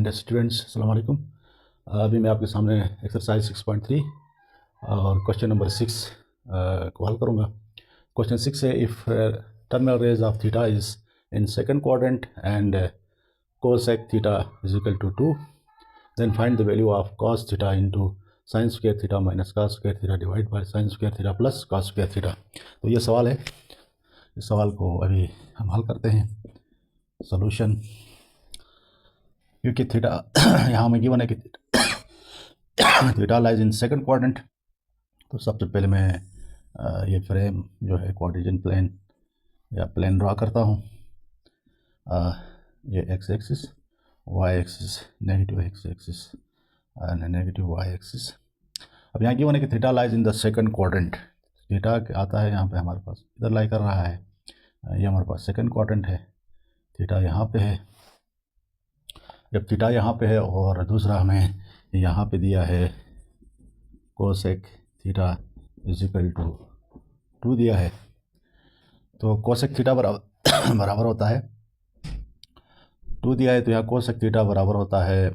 And students, अस्सलाम वालेकुम। अभी मैं आपके सामने एक्सरसाइज 6.3 और क्वेश्चन नंबर 6 को हल करूँगा। क्वेश्चन 6 है, if terminal rays of theta is in second quadrant and cosec theta is equal to 2, then find the value of cos theta into sine square theta minus cos square theta divide by sine square theta plus cos square theta. तो ये सवाल है, इस सवाल को अभी हम हल करते हैं। सोल्यूशन, क्योंकि थीटा यहाँ हमें गिवन है कि theta lies in second quadrant, तो सबसे पहले मैं ये फ्रेम जो है क्वाड्रेजन प्लेन या प्लेन ड्रा करता हूँ। ये X axis, Y axis, negative X axis and negative Y axis. अब यहाँ गिवन है कि theta lies in the second quadrant. Theta आता है यहाँ पे हमारे पास, इधर लाई कर रहा है, ये हमारे पास सेकंड क्वाड्रेंट है। थीटा यहाँ पे है, जब थीटा यहाँ पे है और दूसरा हमें यहाँ पे दिया है cosec theta is equal to 2 दिया है, तो कोसेक थीटा बराबर होता है 2 दिया है, तो यहाँ कोसेक थीटा बराबर होता है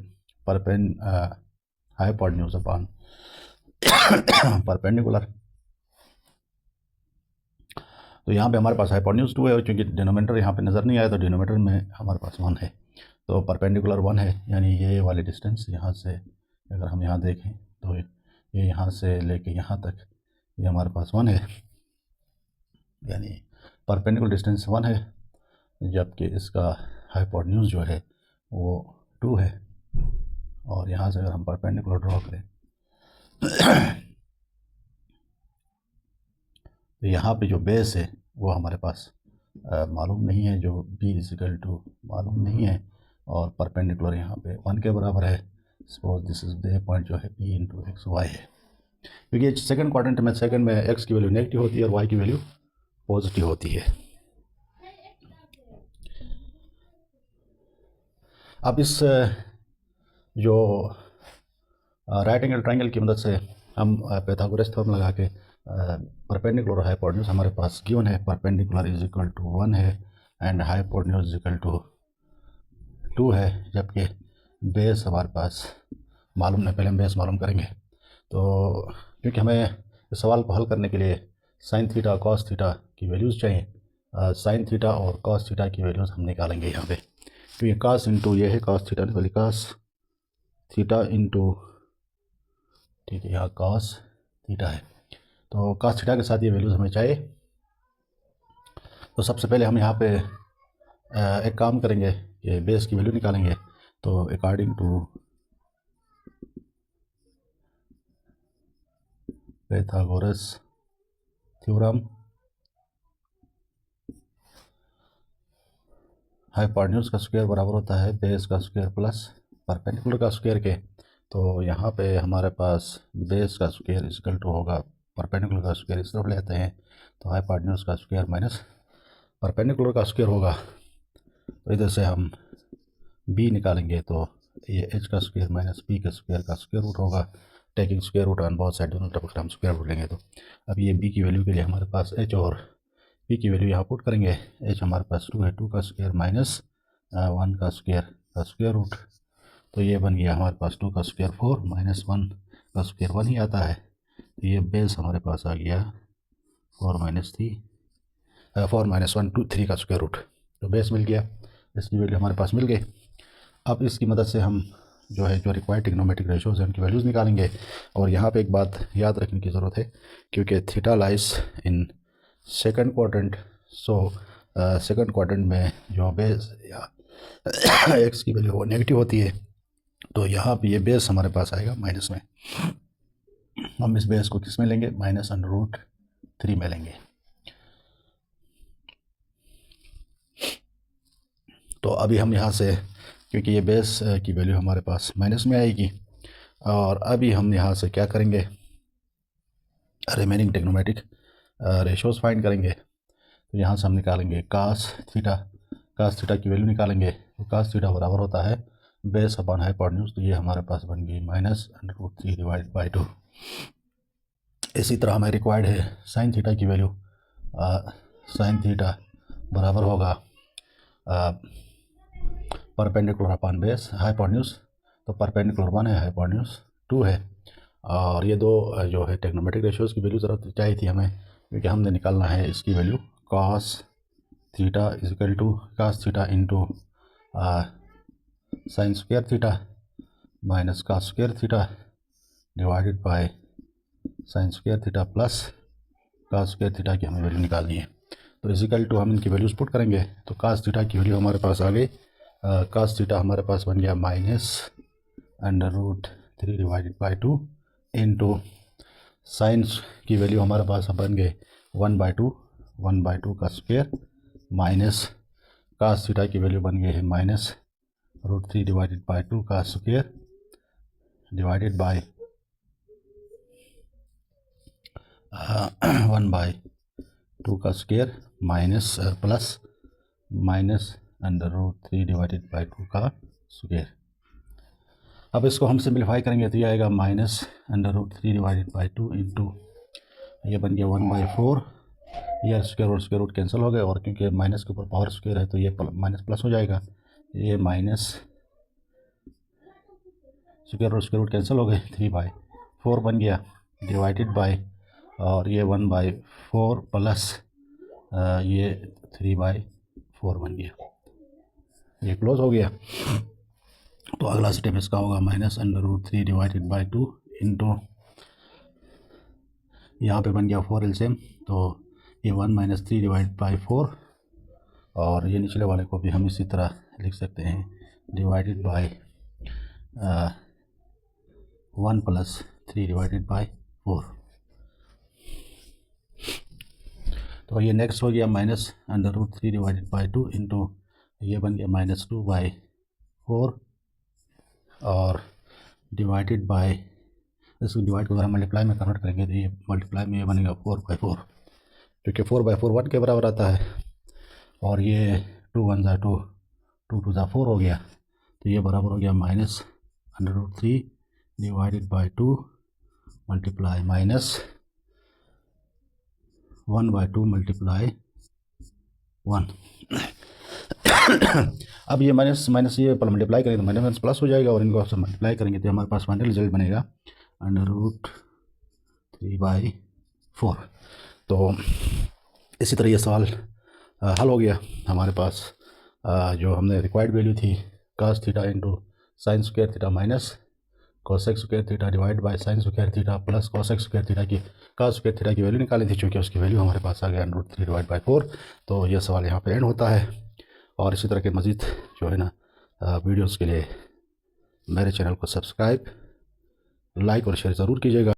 हाइपोटेन्यूज अपॉन परपेंडिकुलर। तो यहाँ पे हमारे पास हाइपोटेन्यूज 2 है, और चूँकि डिनोमिनेटर यहाँ पे नज़र नहीं आया तो डिनोमिनेटर में हमारे पास 1 है, तो परपेंडिकुलर 1 है, यानी ये वाली डिस्टेंस यहाँ से अगर हम यहाँ देखें तो ये यहाँ से लेके यहाँ तक ये हमारे पास 1 है, यानी परपेंडिकुलर डिस्टेंस 1 है, जबकि इसका हाइपोटेन्यूज जो है वो 2 है। और यहाँ से अगर हम परपेंडिकुलर ड्रॉ करें तो यहाँ पे जो बेस है वो हमारे पास मालूम नहीं है, जो b इजिकल टू मालूम नहीं है, और परपेंडिकुलर यहाँ पे 1 के बराबर है। Suppose this is the point जो है p इंटू एक्स वाई है, क्योंकि सेकंड क्वाड्रेंट में सेकंड में x की वैल्यू नेगेटिव होती है और y की वैल्यू पॉजिटिव होती है। अब इस जो राइट एंगल ट्रायंगल की मदद से हम पाइथागोरस थ्योरम लगा के परपेंडिकुलर और हाइपोटेन्यूज हमारे पास गिवन है, परपेंडिकुलर इज इक्वल टू 1 है and hypotenuse is equal to 2 है, जबकि बेस हमारे पास मालूम नहीं। पहले हम बेस मालूम करेंगे, तो क्योंकि हमें इस सवाल को हल करने के लिए साइन थीटा कॉस थीटा की वैल्यूज़ चाहिए। साइन थीटा और कॉस थीटा की वैल्यूज़ हम निकालेंगे यहाँ पे, क्योंकि कॉस इंटू ये है कॉस थीटा, वाली कॉस थीटा इंटू, ठीक है, यहाँ कॉस थीटा है, तो कॉस थीटा के साथ ये वैल्यूज़ हमें चाहिए। तो सबसे पहले हम यहाँ पे एक काम करेंगे, ये बेस की वैल्यू निकालेंगे। तो according to Pythagoras theorem, hypotenuse का स्क्वायर बराबर होता है बेस का स्क्वायर प्लस परपेंडिकुलर का स्क्वायर के। तो यहाँ पे हमारे पास बेस का स्क्वायर इक्वल टू होगा परपेंडिकुलर का स्क्वायर, इस तरफ लेते हैं तो हाइपोटेन्यूज का स्क्वायर माइनस परपेंडिकुलर का स्क्वायर होगा। तो इधर से हम b निकालेंगे, तो ये h का स्क्वायर माइनस b के स्क्वायर का स्क्वायर रूट होगा। Taking square root on both side, दोनों तरफ हम स्क्वायर रूट लेंगे। तो अब ये b की वैल्यू के लिए हमारे पास h और p की वैल्यू यहाँ पुट करेंगे। h हमारे पास 2 है, 2 का स्क्वायर माइनस 1 का स्क्वायर रूट, तो ये बन गया हमारे पास 2 का स्क्वायर 4 माइनस 1 का स्क्वायर 1 ही आता है। तो ये बेस हमारे पास आ गया 4 माइनस 1 2 3 का स्क्वायर रूट, तो बेस मिल गया, इसकी वैल्यू हमारे पास मिल गई। अब इसकी मदद से हम जो है जो रिक्वायर्ड ट्रिग्नोमेट्रिक रेशियोज हैं उनकी वैल्यूज़ निकालेंगे। और यहाँ पे एक बात याद रखने की ज़रूरत है, क्योंकि theta lies in second quadrant, so second quadrant में जो बेस या एक्स की वैल्यू वो नेगेटिव होती है, तो यहाँ पे ये बेस हमारे पास आएगा माइनस में। हम इस बेस को किस में लेंगे, -√3 में लेंगे। तो अभी हम यहाँ से, क्योंकि ये बेस की वैल्यू हमारे पास माइनस में आएगी, और अभी हम यहाँ से क्या करेंगे, रिमेनिंग ट्रिग्नोमेट्रिक रेशियोज फाइंड करेंगे। तो यहाँ से हम निकालेंगे कास थीटा की वैल्यू निकालेंगे। तो कास थीटा बराबर होता है बेस अपॉन हाइपोटेन्यूज, तो ये हमारे पास बन गई -√3 डिवाइड बाई 2। इसी तरह हमें रिक्वायर्ड है साइन थीटा की वैल्यू। साइन थीटा बराबर होगा परपेंडिकुलर अपॉन बेस हाइपोटेन्यूज, तो परपेंडिकुलर 1 है, हाइपोटेन्यूज 2 है। और ये दो जो है ट्रिग्नोमेट्रिक रेशियोज़ की वैल्यू ज़रूरत चाहिए थी हमें, क्योंकि हमने निकालना है इसकी value cos theta is equal to cos theta into sine square theta minus cos square theta divided by sine square theta plus cos square theta की हमें वैल्यू निकालनी है। तो इजिकल टू हम इनकी वैल्यूज पुट करेंगे, तो कॉस थीटा की वैल्यू हमारे पास आ गई, कॉस थीटा हमारे पास बन गया -√3 डिवाइडेड बाई 2 इंटू साइंस की वैल्यू हमारे पास बन गए 1/2 का स्क्वायर माइनस कॉस थीटा की वैल्यू बन गई है -√3 डिवाइडेड बाई 2 का स्क्वायर डिवाइडेड बाई 1/2 का square minus plus -√3 divided by 2 का स्क्वायर। अब इसको हम सिंप्लीफाई करेंगे तो ये आएगा -√3 डिवाइडेड बाई 2 इंटू ये बन गया 1/4, ये स्क्वायर और स्क्वायर रूट कैंसिल हो गए, और क्योंकि माइनस के ऊपर पावर स्क्वायर है तो ये माइनस प्लस हो जाएगा, ये माइनस स्क्वायर और स्क्वायर रूट कैंसिल हो गए, 3/4 बन गया डिवाइडेड बाय, और ये 1/4 प्लस ये 3/4 बन गया, ये क्लोज हो गया। तो अगला स्टेप इसका होगा -√3 डिवाइडेड बाई 2 इंटू यहाँ पे बन गया 4 एलसीएम, तो ये 1 - 3 डिवाइड बाई 4, और ये निचले वाले को भी हम इसी तरह लिख सकते हैं डिवाइडेड बाई 1 + 3 डिवाइडेड बाई 4। तो ये नेक्स्ट हो गया -√3 डिवाइडेड बाई 2 इंटू ये बन गया -2/4, और डिवाइडेड बाय, इसको डिवाइड को अगर हम मल्टीप्लाई में कन्वर्ट करेंगे तो ये मल्टीप्लाई में ये बनेगा 4/4, क्योंकि 4/4 1 के बराबर आता है, और ये 2 × 1 = 2, 2 × 2 = 4 हो गया, तो ये बराबर हो गया -√3 divided by 2 multiply minus 1/2 multiply 1। अब ये माइनस माइनस ये मल्टीप्लाई करेंगे तो माइनस प्लस हो जाएगा, और इनको मल्टीप्लाई करेंगे तो हमारे पास फाइनल रिजल्ट बनेगा √3/4। तो इसी तरह ये सवाल हल हो गया हमारे पास। जो हमने रिक्वायर्ड वैल्यू थी cos theta into sine square theta minus cosec square theta divide by sine square theta plus cosec square theta की cos स्क्वायर थीटा की वैल्यू निकाली थी, चूँकि उसकी वैल्यू हमारे पास आ गया √3 डिवाइड बाई 4। तो यह सवाल यहाँ पे एंड होता है, और इसी तरह के मज़ीद जो है ना वीडियोस के लिए मेरे चैनल को सब्सक्राइब, लाइक और शेयर ज़रूर कीजिएगा।